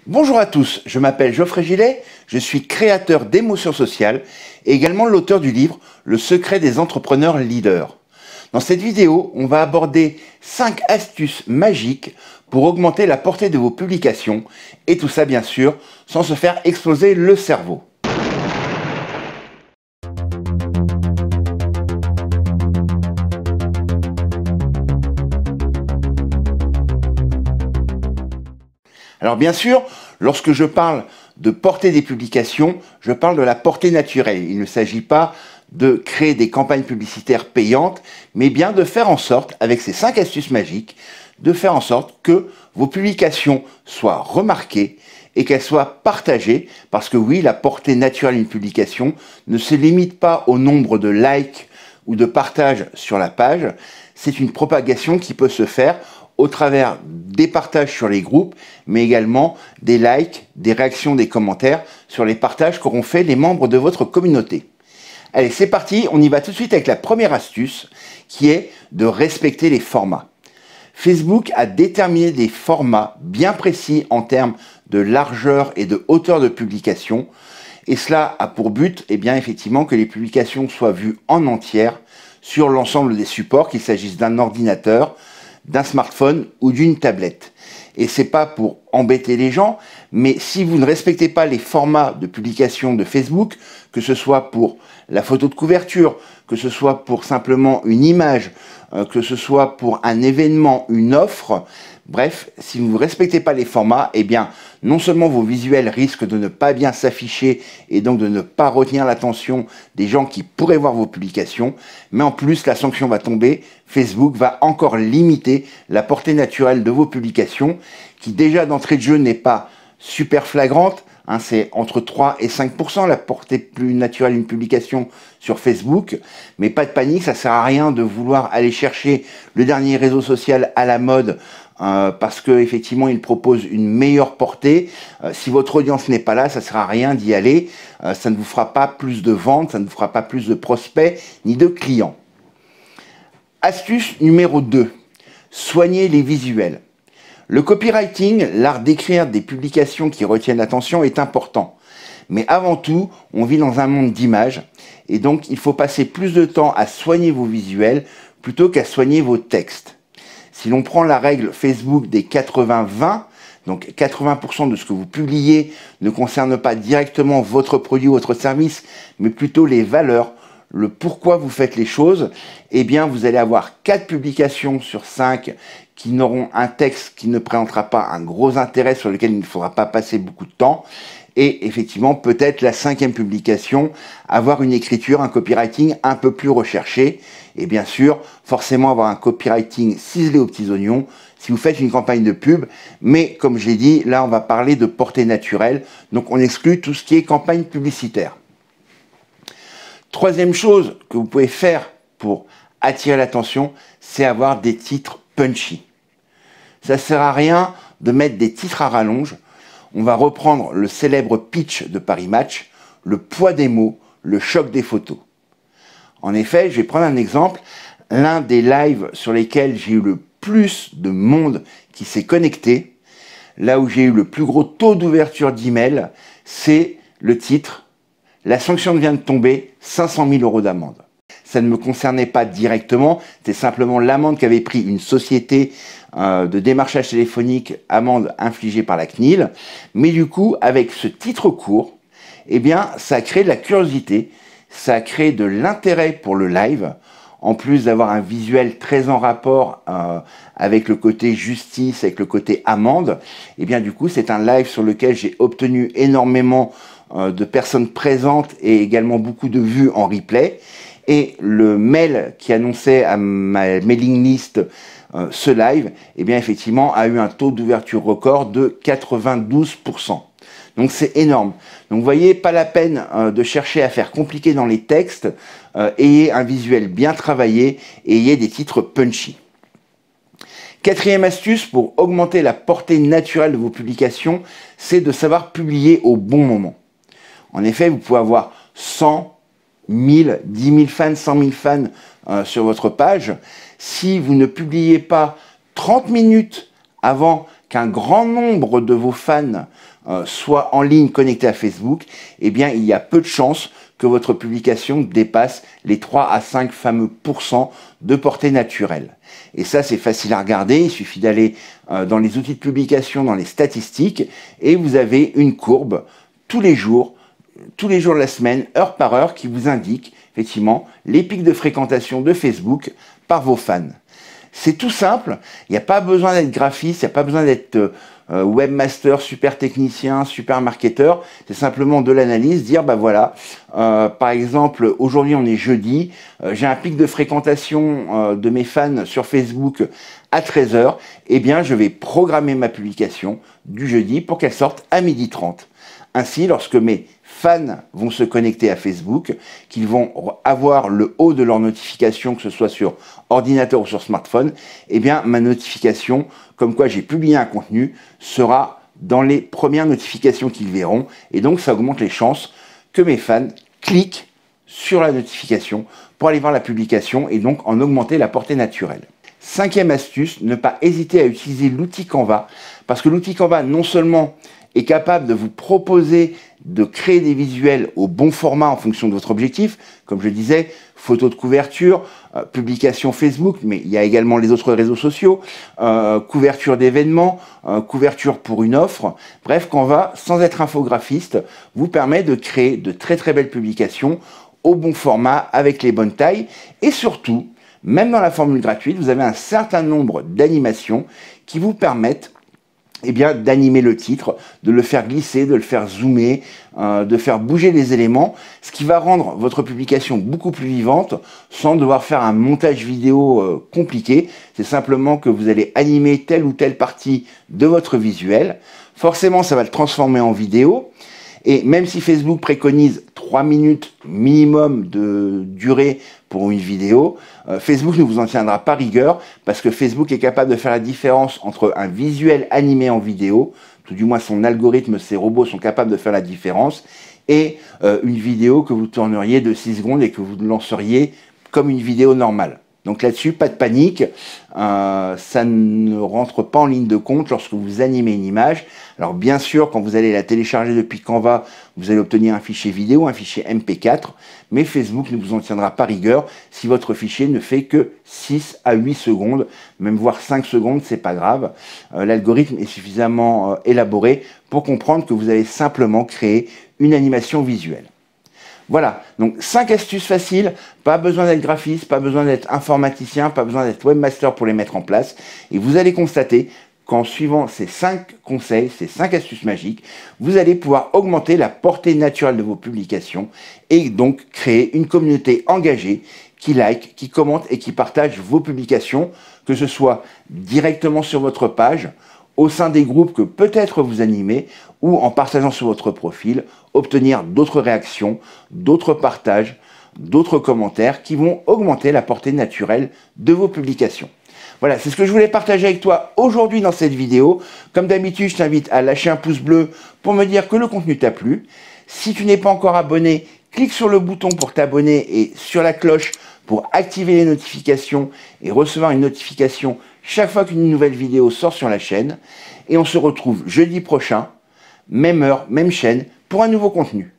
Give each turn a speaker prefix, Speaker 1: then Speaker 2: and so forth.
Speaker 1: Bonjour à tous, je m'appelle Geoffrey Gillet, je suis créateur d'émotions sociales et également l'auteur du livre Le secret des entrepreneurs leaders. Dans cette vidéo, on va aborder 5 astuces magiques pour augmenter la portée de vos publications et tout ça bien sûr sans se faire exploser le cerveau. Alors bien sûr, lorsque je parle de portée des publications, je parle de la portée naturelle. Il ne s'agit pas de créer des campagnes publicitaires payantes, mais bien de faire en sorte, avec ces 5 astuces magiques, de faire en sorte que vos publications soient remarquées et qu'elles soient partagées, parce que oui, la portée naturelle d'une publication ne se limite pas au nombre de likes ou de partages sur la page, c'est une propagation qui peut se faire au travers des partages sur les groupes, mais également des likes, des réactions, des commentaires sur les partages qu'auront fait les membres de votre communauté. Allez, c'est parti, on y va tout de suite avec la première astuce, qui est de respecter les formats. Facebook a déterminé des formats bien précis en termes de largeur et de hauteur de publication, et cela a pour but, effectivement, que les publications soient vues en entière sur l'ensemble des supports, qu'il s'agisse d'un ordinateur, d'un smartphone ou d'une tablette. Et c'est pas pour embêter les gens, mais si vous ne respectez pas les formats de publication de Facebook, que ce soit pour la photo de couverture, que ce soit pour simplement une image, que ce soit pour un événement, une offre, bref, si vous ne respectez pas les formats, non seulement vos visuels risquent de ne pas bien s'afficher et donc de ne pas retenir l'attention des gens qui pourraient voir vos publications, mais en plus la sanction va tomber, Facebook va encore limiter la portée naturelle de vos publications, qui déjà d'entrée de jeu n'est pas super flagrante, c'est entre 3 et 5% la portée plus naturelle d'une publication sur Facebook, mais pas de panique, ça sert à rien de vouloir aller chercher le dernier réseau social à la mode parce que effectivement il propose une meilleure portée. Si votre audience n'est pas là, ça sert à rien d'y aller, ça ne vous fera pas plus de ventes, ça ne vous fera pas plus de prospects ni de clients. Astuce numéro 2, soignez les visuels. Le copywriting, l'art d'écrire des publications qui retiennent l'attention, est important. Mais avant tout, on vit dans un monde d'images et donc il faut passer plus de temps à soigner vos visuels plutôt qu'à soigner vos textes. Si l'on prend la règle Facebook des 80-20, donc 80% de ce que vous publiez ne concerne pas directement votre produit ou votre service, mais plutôt les valeurs, le pourquoi vous faites les choses, vous allez avoir 4 publications sur 5 qui n'auront un texte qui ne présentera pas un gros intérêt, sur lequel il ne faudra pas passer beaucoup de temps. Et effectivement, peut-être la 5e publication, avoir une écriture, un copywriting un peu plus recherché. Et bien sûr, forcément avoir un copywriting ciselé aux petits oignons si vous faites une campagne de pub. Mais comme je l'ai dit, là on va parler de portée naturelle. Donc on exclut tout ce qui est campagne publicitaire. 3e chose que vous pouvez faire pour attirer l'attention, c'est avoir des titres punchy. Ça sert à rien de mettre des titres à rallonge. On va reprendre le célèbre pitch de Paris Match, le poids des mots, le choc des photos. En effet, je vais prendre un exemple. L'un des lives sur lesquels j'ai eu le plus de monde qui s'est connecté, là où j'ai eu le plus gros taux d'ouverture d'email, c'est le titre « La sanction vient de tomber, 500 000 € d'amende ». Ça ne me concernait pas directement, c'est simplement l'amende qu'avait pris une société de démarchage téléphonique, amende infligée par la CNIL. Mais du coup, avec ce titre court, ça a créé de la curiosité, ça a créé de l'intérêt pour le live, en plus d'avoir un visuel très en rapport avec le côté justice, avec le côté amende. Du coup, c'est un live sur lequel j'ai obtenu énormément de personnes présentes et également beaucoup de vues en replay. Et le mail qui annonçait à ma mailing list ce live, effectivement, a eu un taux d'ouverture record de 92%. Donc c'est énorme. Donc vous voyez, pas la peine de chercher à faire compliqué dans les textes, ayez un visuel bien travaillé et ayez des titres punchy. 4e astuce pour augmenter la portée naturelle de vos publications, c'est de savoir publier au bon moment. En effet, vous pouvez avoir 100, 1000, 10 000 fans, 100 000 fans sur votre page. Si vous ne publiez pas 30 minutes avant qu'un grand nombre de vos fans soient en ligne connectés à Facebook, eh bien, il y a peu de chances que votre publication dépasse les 3 à 5 fameux pourcents de portée naturelle. Et ça, c'est facile à regarder. Il suffit d'aller dans les outils de publication, dans les statistiques, et vous avez une courbe tous les jours de la semaine, heure par heure, qui vous indique effectivement les pics de fréquentation de Facebook par vos fans. C'est tout simple, il n'y a pas besoin d'être graphiste, il n'y a pas besoin d'être webmaster, super technicien, super marketeur, c'est simplement de l'analyse, dire bah voilà, par exemple aujourd'hui on est jeudi, j'ai un pic de fréquentation de mes fans sur Facebook à 13 h, eh bien je vais programmer ma publication du jeudi pour qu'elle sorte à 12h30. Ainsi, lorsque mes fans vont se connecter à Facebook, qu'ils vont avoir le haut de leur notification, que ce soit sur ordinateur ou sur smartphone, eh bien, ma notification, comme quoi j'ai publié un contenu, sera dans les premières notifications qu'ils verront. Et donc, ça augmente les chances que mes fans cliquent sur la notification pour aller voir la publication et donc en augmenter la portée naturelle. Cinquième astuce, ne pas hésiter à utiliser l'outil Canva, parce que l'outil Canva, non seulement est capable de vous proposer de créer des visuels au bon format en fonction de votre objectif, comme je disais, photos de couverture, publication Facebook, mais il y a également les autres réseaux sociaux, couverture d'événements, couverture pour une offre. Bref, Canva, sans être infographiste, vous permet de créer de très très belles publications au bon format, avec les bonnes tailles, et surtout, même dans la formule gratuite, vous avez un certain nombre d'animations qui vous permettent eh bien, d'animer le titre, de le faire glisser, de le faire zoomer, de faire bouger les éléments, ce qui va rendre votre publication beaucoup plus vivante sans devoir faire un montage vidéo compliqué. C'est simplement que vous allez animer telle ou telle partie de votre visuel. Forcément, ça va le transformer en vidéo. Et même si Facebook préconise 3 minutes minimum de durée pour une vidéo, Facebook ne vous en tiendra pas rigueur, parce que Facebook est capable de faire la différence entre un visuel animé en vidéo, tout du moins son algorithme, ses robots sont capables de faire la différence, et une vidéo que vous tourneriez de 6 secondes et que vous lanceriez comme une vidéo normale. Donc là-dessus, pas de panique, ça ne rentre pas en ligne de compte lorsque vous animez une image. Alors bien sûr, quand vous allez la télécharger depuis Canva, vous allez obtenir un fichier vidéo, un fichier MP4, mais Facebook ne vous en tiendra pas rigueur si votre fichier ne fait que 6 à 8 secondes, même voire 5 secondes, c'est pas grave. L'algorithme est suffisamment élaboré pour comprendre que vous avez simplement créé une animation visuelle. Voilà, donc 5 astuces faciles, pas besoin d'être graphiste, pas besoin d'être informaticien, pas besoin d'être webmaster pour les mettre en place. Et vous allez constater qu'en suivant ces 5 conseils, ces 5 astuces magiques, vous allez pouvoir augmenter la portée naturelle de vos publications et donc créer une communauté engagée qui like, qui commente et qui partage vos publications, que ce soit directement sur votre page, au sein des groupes que peut-être vous animez, ou en partageant sur votre profil, obtenir d'autres réactions, d'autres partages, d'autres commentaires qui vont augmenter la portée naturelle de vos publications. Voilà, c'est ce que je voulais partager avec toi aujourd'hui dans cette vidéo. Comme d'habitude, je t'invite à lâcher un pouce bleu pour me dire que le contenu t'a plu. Si tu n'es pas encore abonné, clique sur le bouton pour t'abonner et sur la cloche pour activer les notifications et recevoir une notification chaque fois qu'une nouvelle vidéo sort sur la chaîne. Et on se retrouve jeudi prochain, même heure, même chaîne, pour un nouveau contenu.